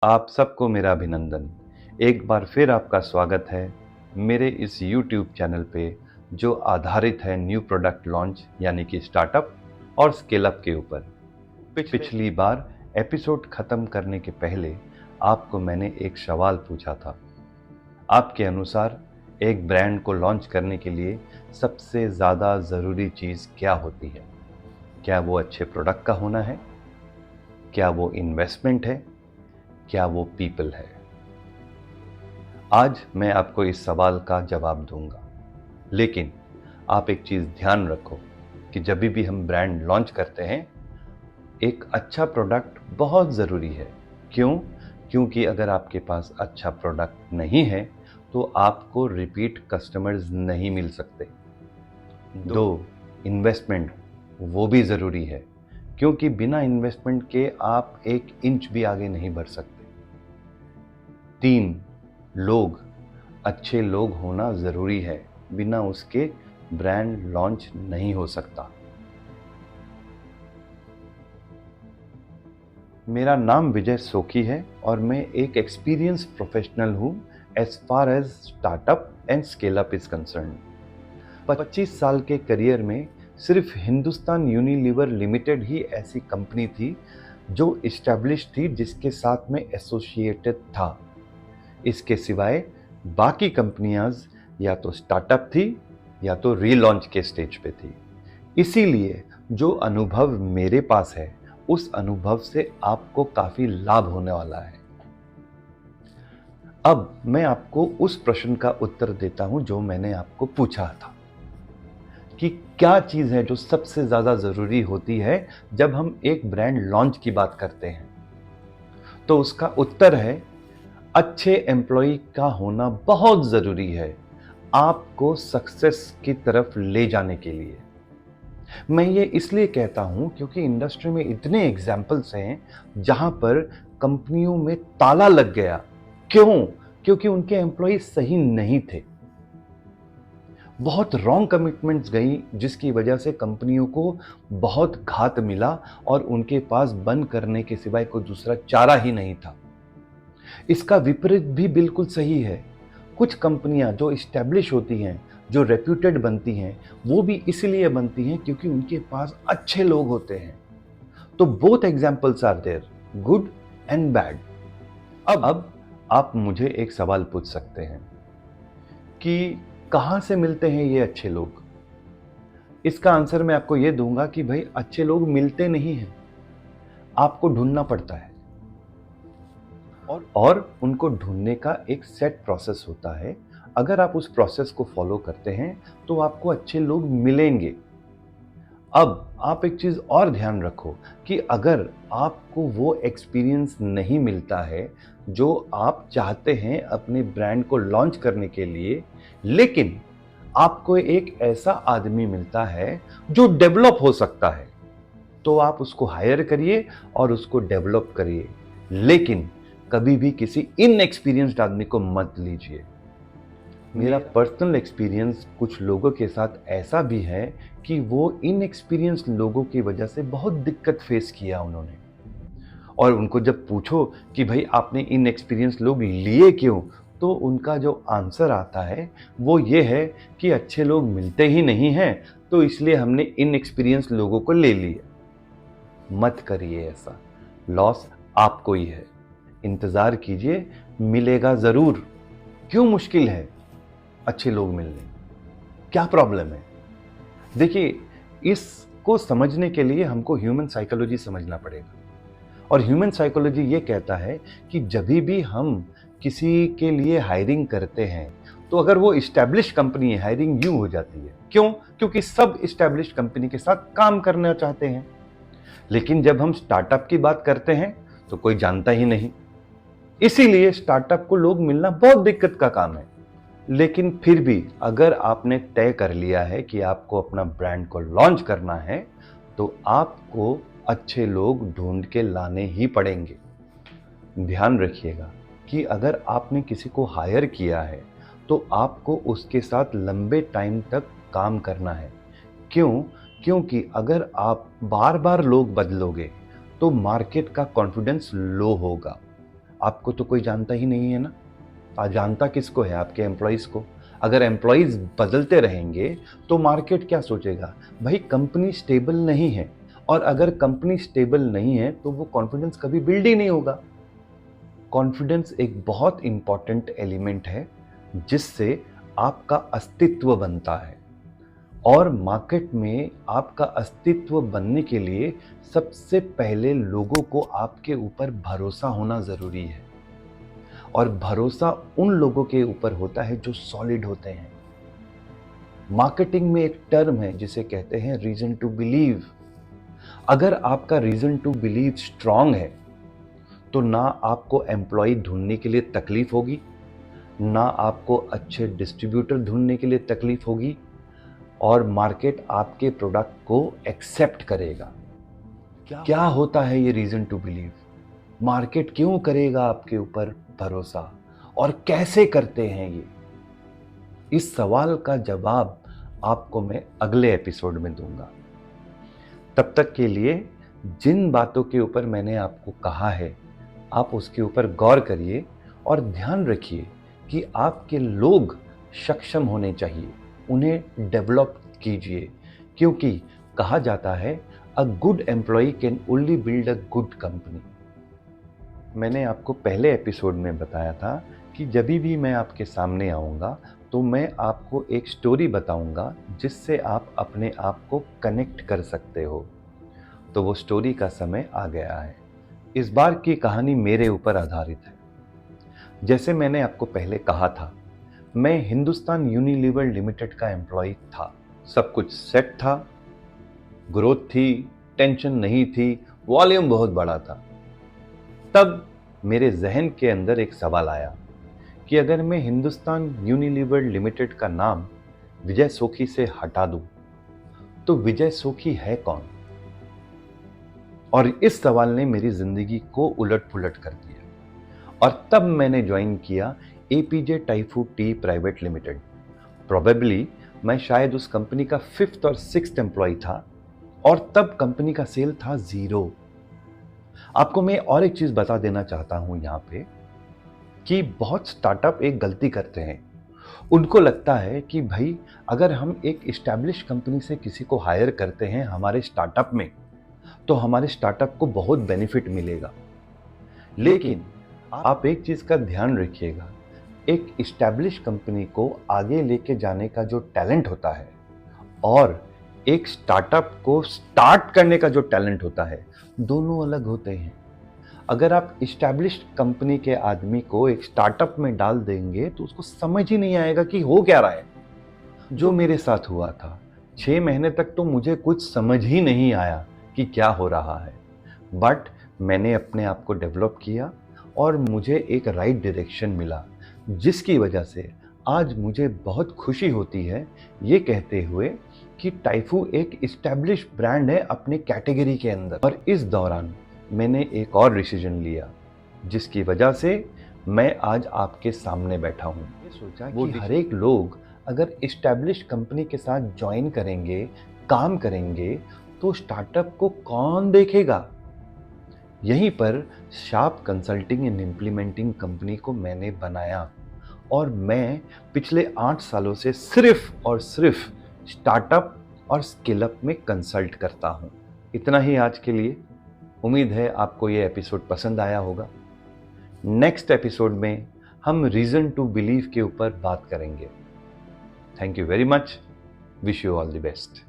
आप सबको मेरा अभिनंदन। एक बार फिर आपका स्वागत है मेरे इस YouTube चैनल पे जो आधारित है न्यू प्रोडक्ट लॉन्च यानी कि स्टार्टअप और स्केल अप के ऊपर। पिछली बार एपिसोड खत्म करने के पहले आपको मैंने एक सवाल पूछा था। आपके अनुसार एक ब्रांड को लॉन्च करने के लिए सबसे ज़्यादा ज़रूरी चीज़ क्या होती है? क्या वो अच्छे प्रोडक्ट का होना है? क्या वो इन्वेस्टमेंट है? क्या वो पीपल है? आज मैं आपको इस सवाल का जवाब दूंगा, लेकिन आप एक चीज ध्यान रखो कि जब भी हम ब्रांड लॉन्च करते हैं, एक अच्छा प्रोडक्ट बहुत जरूरी है। क्यों? क्योंकि अगर आपके पास अच्छा प्रोडक्ट नहीं है तो आपको रिपीट कस्टमर्स नहीं मिल सकते। दो, इन्वेस्टमेंट वो भी जरूरी है, क्योंकि बिना इन्वेस्टमेंट के आप एक इंच भी आगे नहीं बढ़ सकते। तीन, लोग, अच्छे लोग होना जरूरी है, बिना उसके ब्रांड लॉन्च नहीं हो सकता। मेरा नाम विजय सोखी है और मैं एक एक्सपीरियंस प्रोफेशनल हूं as far as startup and scale up is concern. 25 साल के करियर में सिर्फ हिंदुस्तान यूनिलीवर लिमिटेड ही ऐसी कंपनी थी जो इस्टेब्लिश थी, जिसके साथ में एसोसिएटेड था। इसके सिवाय बाकी कंपनियां या तो स्टार्टअप थी या तो रीलॉन्च के स्टेज पे थी। इसीलिए जो अनुभव मेरे पास है, उस अनुभव से आपको काफी लाभ होने वाला है। अब मैं आपको उस प्रश्न का उत्तर देता हूं जो मैंने आपको पूछा था कि क्या चीज है जो सबसे ज्यादा जरूरी होती है जब हम एक ब्रांड लॉन्च की बात करते हैं। तो उसका उत्तर है, अच्छे एम्प्लॉय का होना बहुत जरूरी है आपको सक्सेस की तरफ ले जाने के लिए। मैं ये इसलिए कहता हूं क्योंकि इंडस्ट्री में इतने एग्जाम्पल्स हैं जहां पर कंपनियों में ताला लग गया। क्यों? क्योंकि उनके एम्प्लॉय सही नहीं थे। बहुत रॉन्ग कमिटमेंट्स गई, जिसकी वजह से कंपनियों को बहुत घात मिला और उनके पास बंद करने के सिवाय कोई दूसरा चारा ही नहीं था। इसका विपरीत भी बिल्कुल सही है। कुछ कंपनियां जो इस्टेब्लिश होती हैं, जो रेप्यूटेड बनती हैं, वो भी इसलिए बनती हैं क्योंकि उनके पास अच्छे लोग होते हैं। तो both examples are there, good and bad. अब आप मुझे एक सवाल पूछ सकते हैं कि कहां से मिलते हैं ये अच्छे लोग। इसका आंसर मैं आपको ये दूंगा कि भाई, अच्छे लोग मिलते नहीं हैं, आपको ढूंढना पड़ता है। और उनको ढूंढने का एक सेट प्रोसेस होता है। अगर आप उस प्रोसेस को फॉलो करते हैं तो आपको अच्छे लोग मिलेंगे। अब आप एक चीज और ध्यान रखो कि अगर आपको वो एक्सपीरियंस नहीं मिलता है जो आप चाहते हैं अपने ब्रांड को लॉन्च करने के लिए, लेकिन आपको एक ऐसा आदमी मिलता है जो डेवलप हो सकता है, तो आप उसको हायर करिए और उसको डेवलप करिए। लेकिन कभी भी किसी इनएक्सपीरियंस्ड आदमी को मत लीजिए। मेरा पर्सनल एक्सपीरियंस कुछ लोगों के साथ ऐसा भी है कि वो इनएक्सपीरियंस लोगों की वजह से बहुत दिक्कत फेस किया उन्होंने। और उनको जब पूछो कि भाई आपने इनएक्सपीरियंस लोग लिए क्यों, तो उनका जो आंसर आता है वो ये है कि अच्छे लोग मिलते ही नहीं हैं, तो इसलिए हमने इनएक्सपीरियंस लोगों को ले लिया। मत करिए ऐसा, लॉस आपको ही है। इंतजार कीजिए, मिलेगा जरूर। क्यों मुश्किल है अच्छे लोग मिलने? क्या प्रॉब्लम है? देखिए, इसको समझने के लिए हमको ह्यूमन साइकोलॉजी समझना पड़ेगा। और ह्यूमन साइकोलॉजी ये कहता है कि जब भी हम किसी के लिए हायरिंग करते हैं, तो अगर वो इस्टेब्लिश कंपनी है, हायरिंग यूं हो जाती है। क्यों? क्योंकि सब इस्टेब्लिश कंपनी के साथ काम करना चाहते हैं। लेकिन जब हम स्टार्टअप की बात करते हैं तो कोई जानता ही नहीं, इसीलिए स्टार्टअप को लोग मिलना बहुत दिक्कत का काम है। लेकिन फिर भी अगर आपने तय कर लिया है कि आपको अपना ब्रांड को लॉन्च करना है, तो आपको अच्छे लोग ढूंढ के लाने ही पड़ेंगे। ध्यान रखिएगा कि अगर आपने किसी को हायर किया है तो आपको उसके साथ लंबे टाइम तक काम करना है। क्यों? क्योंकि अगर आप बार बार लोग बदलोगे तो मार्केट का कॉन्फिडेंस लो होगा। आपको तो कोई जानता ही नहीं है ना। जानता किसको है? आपके एम्प्लॉइज़ को। अगर एम्प्लॉइज़ बदलते रहेंगे तो मार्केट क्या सोचेगा? भाई कंपनी स्टेबल नहीं है, और अगर कंपनी स्टेबल नहीं है तो वो कॉन्फिडेंस कभी बिल्ड ही नहीं होगा। कॉन्फिडेंस एक बहुत इंपॉर्टेंट एलिमेंट है जिससे आपका अस्तित्व बनता है, और मार्केट में आपका अस्तित्व बनने के लिए सबसे पहले लोगों को आपके ऊपर भरोसा होना ज़रूरी है, और भरोसा उन लोगों के ऊपर होता है जो सॉलिड होते हैं। मार्केटिंग में एक टर्म है जिसे कहते हैं रीजन टू बिलीव। अगर आपका रीजन टू बिलीव स्ट्रांग है तो ना आपको एम्प्लॉय ढूंढने के लिए तकलीफ होगी, ना आपको अच्छे डिस्ट्रीब्यूटर ढूंढने के लिए तकलीफ होगी, और मार्केट आपके प्रोडक्ट को एक्सेप्ट करेगा। क्या होता है ये रीजन टू बिलीव? मार्केट क्यों करेगा आपके ऊपर भरोसा, और कैसे करते हैं ये? इस सवाल का जवाब आपको मैं अगले एपिसोड में दूंगा। तब तक के लिए जिन बातों के ऊपर मैंने आपको कहा है, आप उसके ऊपर गौर करिए और ध्यान रखिए कि आपके लोग सक्षम होने चाहिए, उन्हें डेवलप कीजिए, क्योंकि कहा जाता है a good employee can only build a good company. मैंने आपको पहले एपिसोड में बताया था कि जब भी मैं आपके सामने आऊँगा तो मैं आपको एक स्टोरी बताऊँगा जिससे आप अपने आप को कनेक्ट कर सकते हो। तो वो स्टोरी का समय आ गया है। इस बार की कहानी मेरे ऊपर आधारित है। जैसे मैंने आपको पहले कहा था, मैं हिंदुस्तान यूनिलीवर लिमिटेड का एम्प्लॉय था। सब कुछ सेट था, ग्रोथ थी, टेंशन नहीं थी, वॉल्यूम बहुत बड़ा था। तब मेरे जहन के अंदर एक सवाल आया कि अगर मैं हिंदुस्तान यूनिलीवर लिमिटेड का नाम विजय सोखी से हटा दूं तो विजय सोखी है कौन? और इस सवाल ने मेरी जिंदगी को उलट-पुलट कर दिया, और तब मैंने ज्वाइन किया APJ Typhoo tea private limited. Probably मैं शायद उस कंपनी का 5th और 6th एम्प्लॉय था, और तब कंपनी का सेल था 0। आपको मैं और एक चीज बता देना चाहता हूं यहां पे कि बहुत स्टार्टअप एक गलती करते हैं। उनको लगता है कि भाई अगर हम एक इस्टेब्लिश कंपनी से किसी को हायर करते हैं हमारे स्टार्टअप में, तो हमारे स्टार्टअप को बहुत बेनिफिट मिलेगा। लेकिन आप एक चीज का ध्यान रखिएगा, एक इस्टेब्लिश कंपनी को आगे लेके जाने का जो टैलेंट होता है और एक स्टार्टअप को स्टार्ट करने का जो टैलेंट होता है, दोनों अलग होते हैं। अगर आप इस्टेब्लिश्ड कंपनी के आदमी को एक स्टार्टअप में डाल देंगे तो उसको समझ ही नहीं आएगा कि हो क्या रहा है। जो मेरे साथ हुआ था, 6 महीने तक तो मुझे कुछ समझ ही नहीं आया कि क्या हो रहा है। बट मैंने अपने आप को डेवलप किया और मुझे एक राइट डायरेक्शन मिला, जिसकी वजह से आज मुझे बहुत खुशी होती है ये कहते हुए कि टाइफू एक इस्टेब्लिश ब्रांड है अपने कैटेगरी के अंदर। और इस दौरान मैंने एक और डिसीजन लिया जिसकी वजह से मैं आज आपके सामने बैठा हूँ। ये सोचा कि हर एक लोग अगर इस्टेब्लिश कंपनी के साथ ज्वाइन करेंगे, काम करेंगे, तो स्टार्टअप को कौन देखेगा। यहीं पर sharp consulting and implementing company को मैंने बनाया, और मैं पिछले 8 सालों से सिर्फ और सिर्फ स्टार्टअप और स्किल अप में कंसल्ट करता हूँ। इतना ही आज के लिए। उम्मीद है आपको ये एपिसोड पसंद आया होगा। नेक्स्ट एपिसोड में हम रीजन टू बिलीव के ऊपर बात करेंगे। Thank you very much. Wish you all the best.